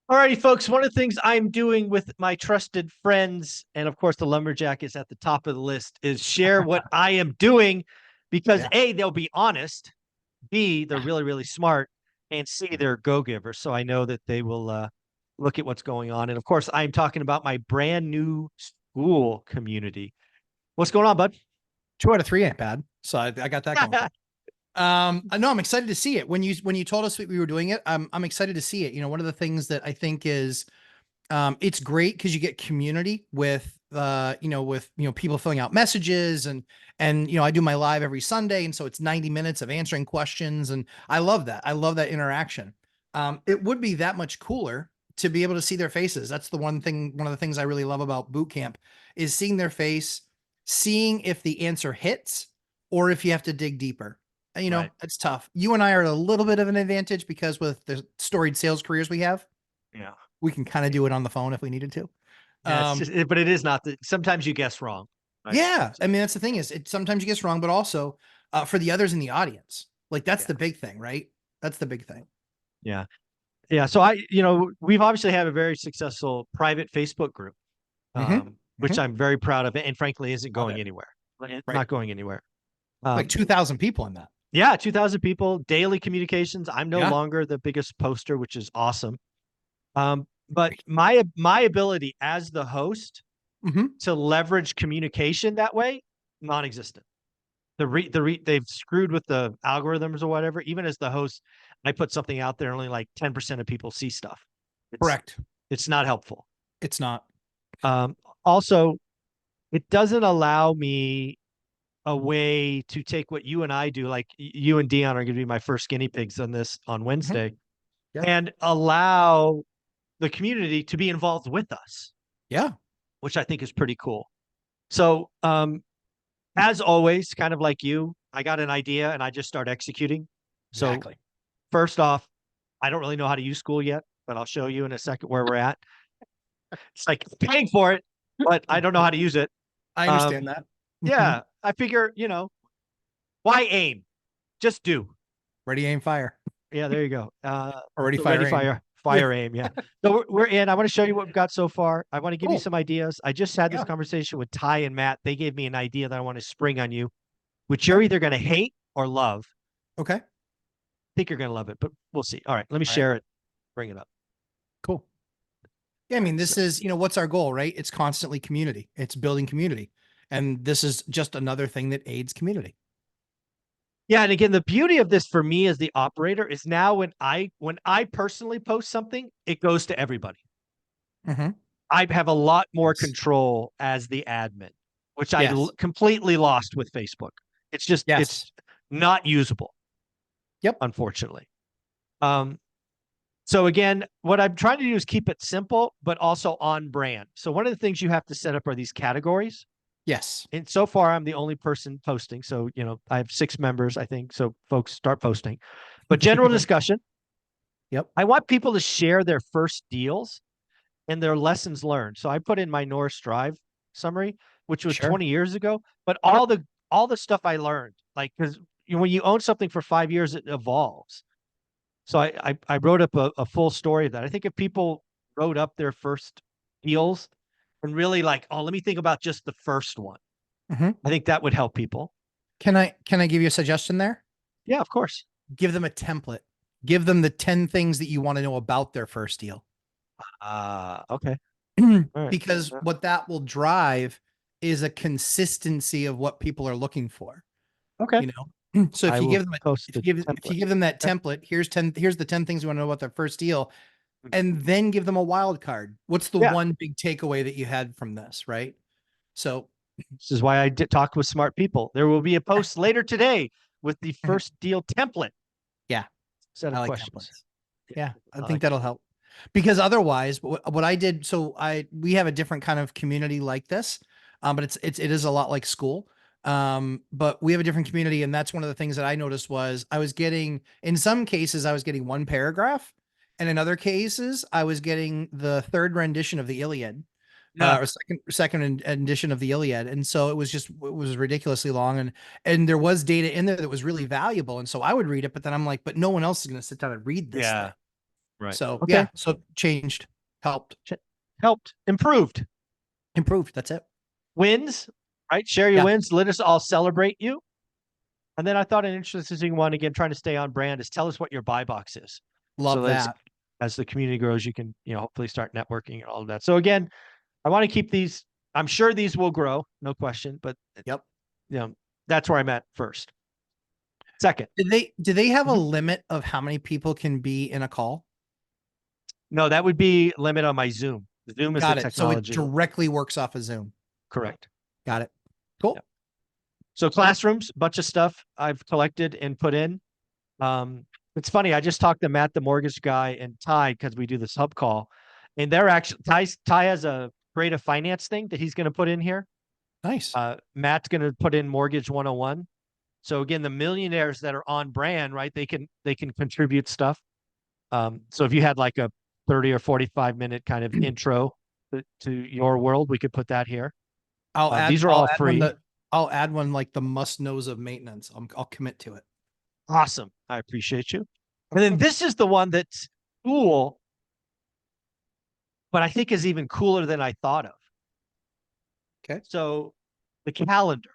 Alrighty, folks. One of the things I'm doing with my trusted friends, and of course the lumberjack is at the top of the list, is share what I am doing because Yeah. A, they'll be honest, B, they're Yeah. really, really smart, and C, they're go-givers. So I know that they will look at what's going on. And of course, I'm talking about my brand new Skool community. What's going on, bud? 2 out of 3 ain't bad. So I got that going for me. I know I'm excited to see it. When you told us that we were doing it, I'm excited to see it. One of the things that I think is it's great because you get community with people filling out messages and I do my live every Sunday, and so it's 90 minutes of answering questions, and I love that. I love that interaction. It would be that much cooler to be able to see their faces. That's one of the things I really love about boot camp is seeing their face, seeing if the answer hits or if you have to dig deeper. And, Right. it's tough. You and I are at a little bit of an advantage because with the storied sales careers we have, Yeah. we can kind of do it on the phone if we needed to. Yeah. It's just, but it is not that sometimes you guess wrong. Right. Yeah, I mean that's the thing is it sometimes you get wrong, but also for the others in the audience, like that's Yeah. the big thing, right? That's the big thing. Yeah. Yeah. So we've obviously had a very successful private Facebook group, Mm-hmm. which Mm-hmm. I'm very proud of, and frankly, isn't Love going it. anywhere. It's Right, not going anywhere. like Um, 2,000 people in that. yeah, 2,000 people, daily communications. I'm no Yeah. longer the biggest poster, which is awesome. But my ability as the host Mm-hmm. to leverage communication that way, non-existent. They've screwed with the algorithms or whatever. Even as the host, I put something out there, only like 10% of people see stuff. It's Correct. it's not helpful. It's not. Um, Also, it doesn't allow me a way to take what you and I do, like you and Dion are going to be my first guinea pigs on this on Mhm. Wednesday, Yeah. and allow the community to be involved with us, Yeah. which I think is pretty cool. So, as always, kind of like you, I got an idea and I just start executing. So, Exactly. first off, I don't really know how to use Skool yet, but I'll show you in a second where we're at. It's like paying for it, but I don't know how to use it. I Um, understand that. Mhm. yeah, I figure, why aim? Just do. Ready, aim, fire. Yeah, there you go. Already So ready, fire, aim. Yeah. fire, aim. Yeah. So we're in. I want to show you what we've got so far. I want to give you Cool. some ideas. I just had this Yeah. conversation with Ty and Matt. They gave me an idea that I want to spring on you, which you're Okay. either going to hate or love. Okay. I think you're going to love it, but we'll see. All right, let me All right. share it. Bring it up. Cool. Yeah. I All mean, right. So this is, what's our goal, right? It's constantly community. It's building community. And this is just another thing that aids community. yeah, and again, the beauty of this for me as the operator is now when I personally post something, it goes to everybody. Mm-hmm. I have a lot more Yes. control as the admin, which Yes. completely lost with Facebook. Yes. It's not usable, Yep. unfortunately. Um, so again, what I'm trying to do is keep it simple, but also on brand. So one of the things you have to set up are these categories. Yes. And so far, I'm the only person posting. So, I have 6 members, I think. So folks start posting. But general discussion, Yep. I want people to share their first deals and their lessons learned. So I put in my Norris Drive summary, which was Sure. 20 years ago, but all the stuff I learned, like, because when you own something for 5 years, it evolves. So I wrote up a full story of that. I think if people wrote up their first deals and really like, oh, let me think about just the first one, Mm-hmm. I think that would help people. Can I give you a suggestion there? Yeah, of course. Give them a template. Give them the 10 things that you want to know about their first deal. Okay. All right. Because Yeah. what that will drive is a consistency of what people are looking for, Okay. you know? So I if you will give them post the if you template. give them that Okay. template, here's the 10 things you want to know about their first deal, Mm. and then give them a wild card. What's the Yeah. one big takeaway that you had from this, right? So This is why I did talk with smart people. There will be a post later today with the first deal template yeah, set I of like questions. templates. Yeah, I I think like that'll it. help. Because otherwise, what I did, so we have a different kind of community like this, but it is a lot like school. But we have a different community, and that's one of the things that I noticed was I was getting, in some cases, I was getting one paragraph, and in other cases, I was getting the third rendition of the Iliad, Yeah. or second edition of the Iliad, and so it was ridiculously long, and there was data in there that was really valuable, and so I would read it, but then I'm like, but no one else is going to sit down and read this thing. Yeah. Right. So Okay. yeah, so changed, helped, Helped, improved. improved. That's it. Wins, right? Share your Yeah, wins. Let us all celebrate you. And then I thought an interesting one, again, trying to stay on brand, is tell us what your buy box is. So love that's, that. as the community grows, you can, hopefully start networking and all of that. So again, I want to keep these. I'm sure these will grow, no question, but Yep. you know, that's where I'm at first. Second, Do they have a Mhm. limit of how many people can be in a call? No, that would be limit on my Zoom. Zoom is the Got it. So it technology. directly works off of Zoom. Correct. Got it. Yeah. Cool. So classrooms, bunch of stuff I've collected and put in. Um, it's funny. I just talked to Matt, the mortgage guy, and Ty, because we do this hub call, and they're actually Ty has a creative finance thing that he's going to put in here. Nice. Matt's going to put in mortgage 101. So again, the millionaires that are on brand, right? They can contribute stuff. So if you had like a 30 or 45-minute kind of intro to your world, we could put that here. These are I'll all add one free. that I'll add one like the must knows of maintenance. I'll commit to it. Awesome. I appreciate you. Of And then course. this is the one that's cool, but I think is even cooler than I thought of. Okay. So the calendar.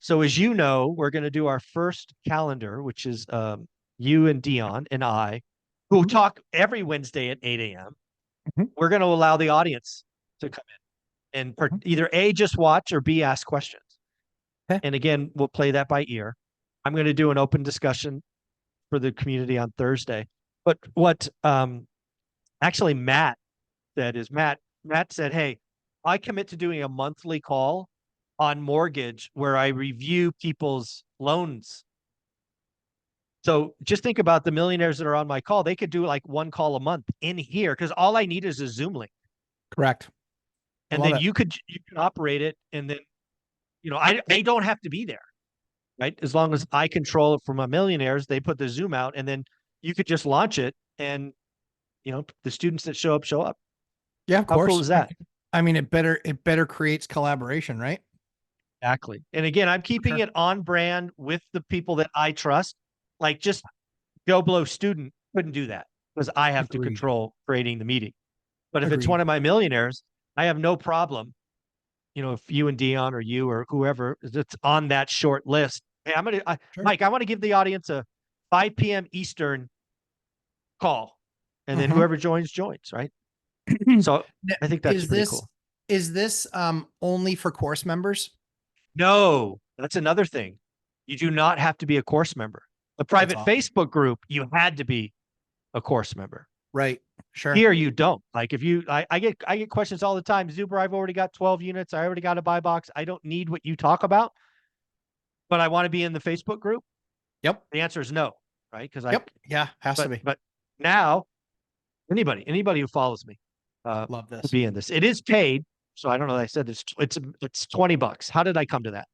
So as you know, we're going to do our first calendar, which is you and Dion and I, who talk every Wednesday at 8 a.m. Mhm. We're going to allow the audience to come in and Mhm. either A, just watch, or B, ask questions. Okay. And again, we'll play that by ear. I'm going to do an open discussion for the community on Thursday. But what actually Matt said is Matt said, hey, I commit to doing a monthly call on mortgage where I review people's loans. So just think about the millionaires that are on my call. They could do like one call a month in here because all I need is a Zoom link. Correct. I And love then it. you can operate it. And then, I don't have to be there, right? As long as I control it for my millionaires, they put the Zoom out and then you could just launch it and, the students that show up, show up. Yeah, of How cool course. is that? I mean, it better creates collaboration, right? Exactly. And again, I'm For keeping sure. it on brand with the people that I trust. Like just Joe Blow student couldn't do that because I have to Agreed. control creating the meeting. But if it's one Agreed. of my millionaires, I have no problem. If you and Dion or you or whoever that's on that short list, hey, Sure. Mike, I want to give the audience a 5 p.m. Eastern call, and then Mhm. whoever joins, right? So Now, I think that's Is pretty this cool. is this only for course members? No, that's another thing. You do not have to be a course member. The That's private awesome. Facebook group, you had to be a course member. Right. Sure. Here you don't. Like if you I get questions all the time. Zuber, I've already got 12 units. I already got a buy box. I don't need what you talk about, but I want to be in the Facebook group. Yep. The answer is no, right? Because I Yep. Yeah. Has to but be. but now anybody who follows me Love will this. be in this. It is paid, so I don't know. I said it's $20. How did I come to that?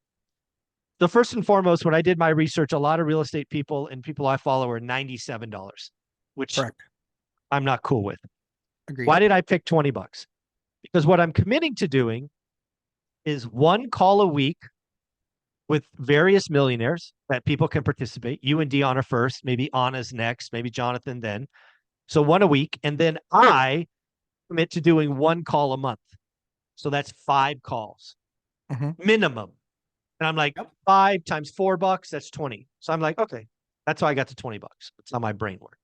So first and foremost, when I did my research, a lot of real estate people and people I follow are $97, which Correct. I'm not cool with. Agreed. Why did I pick $20? Because what I'm committing to doing is one call a week with various millionaires that people can participate. You and Dion are first, maybe Anna's next, maybe Jonathan then. So one a week. And then I commit to doing one call a month. So that's 5 calls Mhm. minimum. And I'm like, Yep. 5 times $4, that's 20. So I'm like, okay, that's how I got to $20. That's how my brain works.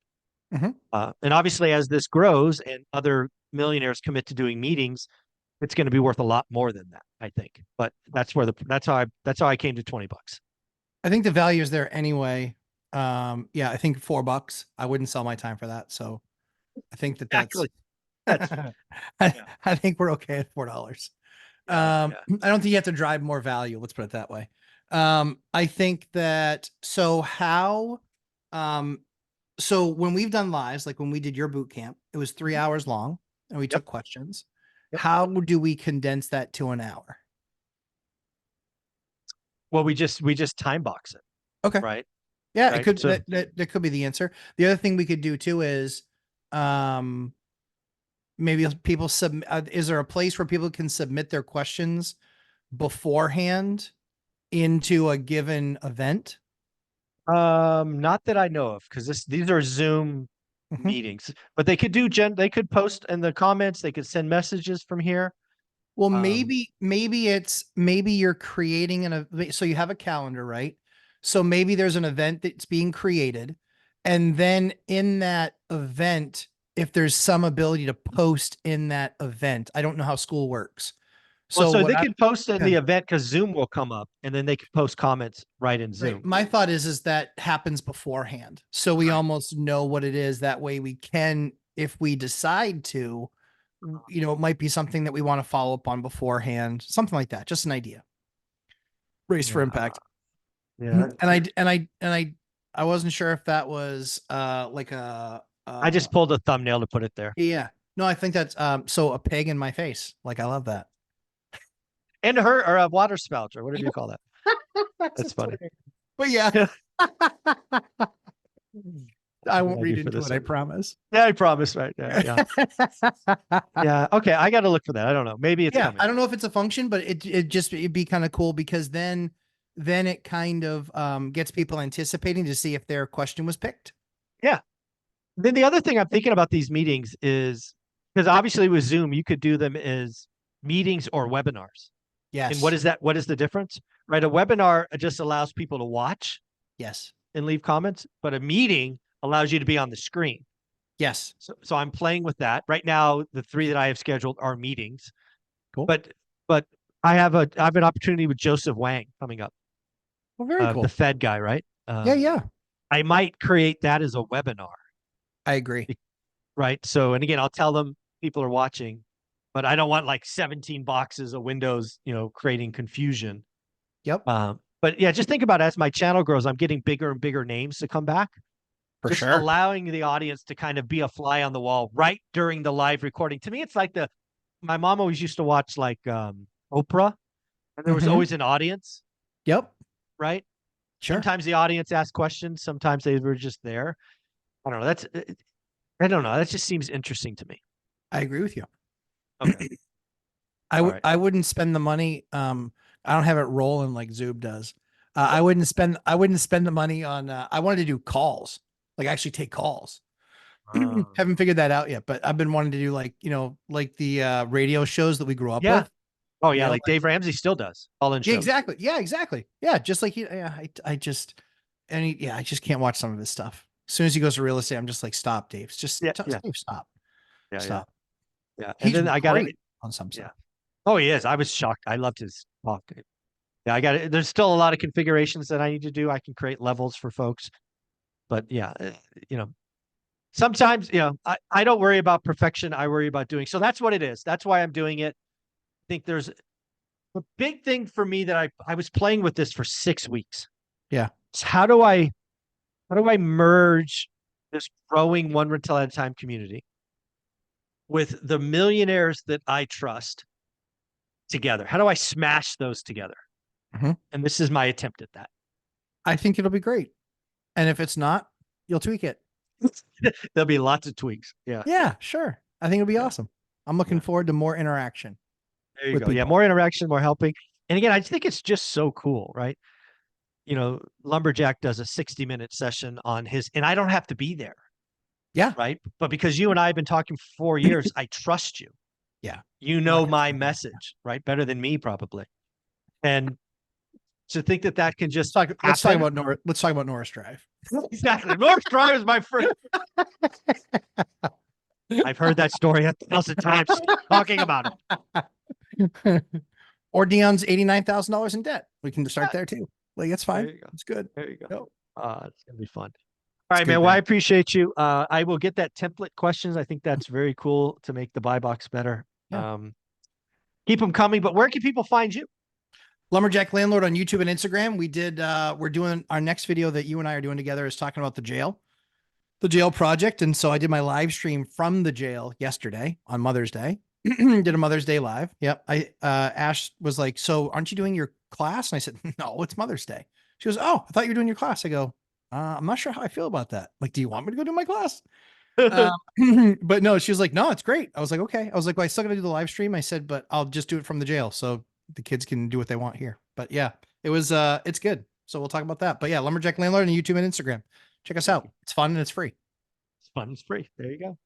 Mhm. And obviously, as this grows and other millionaires commit to doing meetings, it's going to be worth a lot more than that, I think. But that's how I came to $20. I think the value is there anyway. Yeah, I think $4. I wouldn't sell my time for that. So I think that's Actually, that's yeah, I think we're okay at $4. yeah, yeah. I don't think you have to drive more value. Let's put it that way. I think that um, so when we've done lives, like when we did your boot camp, it was 3 hours long and we Yep, took questions. yep. How do we condense that to an hour? Well, we just time box it, Okay. right? Yeah, it Right. could So that could be the answer. The other thing we could do too is um maybe people submit is there a place where people can submit their questions beforehand into a given event? not that I know of, because these are Zoom. Mhm. meetings, but they could they could post in the comments, they could send messages from here. Well, Um, maybe you're creating so you have a calendar, right? So maybe there's an event that's being created, and then in that event, if there's some ability to post in that event, I don't know how school works. well, So so what they I could post in okay, the event because Zoom will come up and then they could post comments right in right. Zoom. My thought is that happens beforehand, so we Right. almost know what it is. That way, we can, if we decide to, it might be something that we want to follow up on beforehand, something like that. Just an idea. Race for Yeah. impact. Yeah. Mhm. I wasn't sure if that was like a I just pulled a thumbnail to put it there. yeah. No, I think that's so a pig in my face. Like I love that. And her or a water spout or whatever you call that. That's That's funny. hilarious. But yeah, Yeah. I What did won't I do read for into this it, I one? promise. Yeah, I promise. Right. Yeah. Yeah. Yeah. Okay. I got to look for that. I don't know. Maybe it's Yeah, coming. I don't know if it's a function, but it'd be kind of cool because then it kind of gets people anticipating to see if their question was picked. Yeah. Then the other thing I'm thinking about these meetings is because obviously with Zoom, you could do them as meetings or webinars. And what Yes. is that? What is the difference? Right. A webinar just allows people to watch Yes. and leave comments, but a meeting allows you to be on the screen. Yes. So I'm playing with that. Right now, the three that I have scheduled are meetings, Cool. but but I have an opportunity with Joseph Wang coming up, Well, very the cool. Fed guy, right? Yeah, yeah. I might create that as a webinar, I agree. right? So, and again, I'll tell them people are watching, but I don't want like 17 boxes of windows, creating confusion. Yep, But yeah, just think about it, as my channel grows, I'm getting bigger and bigger names to come back. for Just sure. allowing the audience to kind of be a fly on the wall right during the live recording. To me, it's like my mom always used to watch like Oprah, and there was Hmm. always an audience, Yep, right? sure. Sometimes the audience asked questions, sometimes they were just there. I don't know. I don't know. That just seems interesting to me. I agree with you. Okay. All right. I wouldn't spend the money. I don't have it rolling like Zoob does. What? I wouldn't spend the money on. I wanted to do calls, like actually take calls. Haven't figured that out yet, but I've been wanting to do like like the radio shows that we grew up Yeah. with. Oh You yeah, know, like Dave Ramsey still does call-in yeah, shows. exactly. Yeah, exactly. Yeah, just like yeah, I just yeah, I just can't watch some of his stuff. As soon as he goes to real estate, I'm just like, stop, Dave. Yeah, yeah, Dave, stop, yeah, yeah, stop. yeah. And He's then I got it. great on some Yeah. stuff. Oh, he is. I was shocked. I loved his talk. Yeah, I got it. There's still a lot of configurations that I need to do. I can create levels for folks, but yeah, you know, sometimes, I don't worry about perfection. I worry about doing. So that's what it is. That's why I'm doing it. I think there's a big thing for me that I was playing with this for 6 weeks. Yeah. It's how do I merge this growing one rental at a time community with the millionaires that I trust together? How do I smash those together? Mhm. And this is my attempt at that. I think it'll be great. And if it's not, you'll tweak it. There'll be lots of tweaks. Yeah. Yeah, sure. I think it'll be Yeah. awesome. I'm looking Yeah. forward to more interaction There you with go. Yeah. people. More interaction, more helping. And again, I think it's just so cool, right? Lumberjack does a 60-minute session on his, and I don't have to be there, Yeah. right? But because you and I have been talking for 4 years, I trust you. Yeah. You Well, I know can my see that. message, right? Better than me, probably. And to think that that can just Let's talk happen. about Norris Drive. Exactly. North Drive is my first. I've heard that story 1,000 times. Talking about it. Or Dion's $89,000 in debt. We can start there too. Like it's There fine. you go. It's good. There you go. Yep. It's gonna be fun. All It's right, good, man. Well, I man. appreciate you. I will get that template questions. I think that's very cool to make the buy box better. Yeah. Keep them coming. But where can people find you? Lumberjack Landlord on YouTube and Instagram. We're doing our next video that you and I are doing together is talking about the jail project. And so I did my live stream from the jail yesterday on Mother's Day. Did a Mother's Day live. Yep. Ash was like, so aren't you doing your class? And I said, no, it's Mother's Day. She goes, oh, I thought you were doing your class. I go, I'm not sure how I feel about that. Like, do you want me to go do my class? But no, she was like, no, it's great. I was like, okay. I was like, well, I still got to do the live stream. I said, but I'll just do it from the jail. So the kids can do what they want here. But yeah, it's good. So we'll talk about that. But yeah, Lumberjack Landlord on YouTube and Instagram. Check us out. It's fun and it's free. fun. It's free. There you go.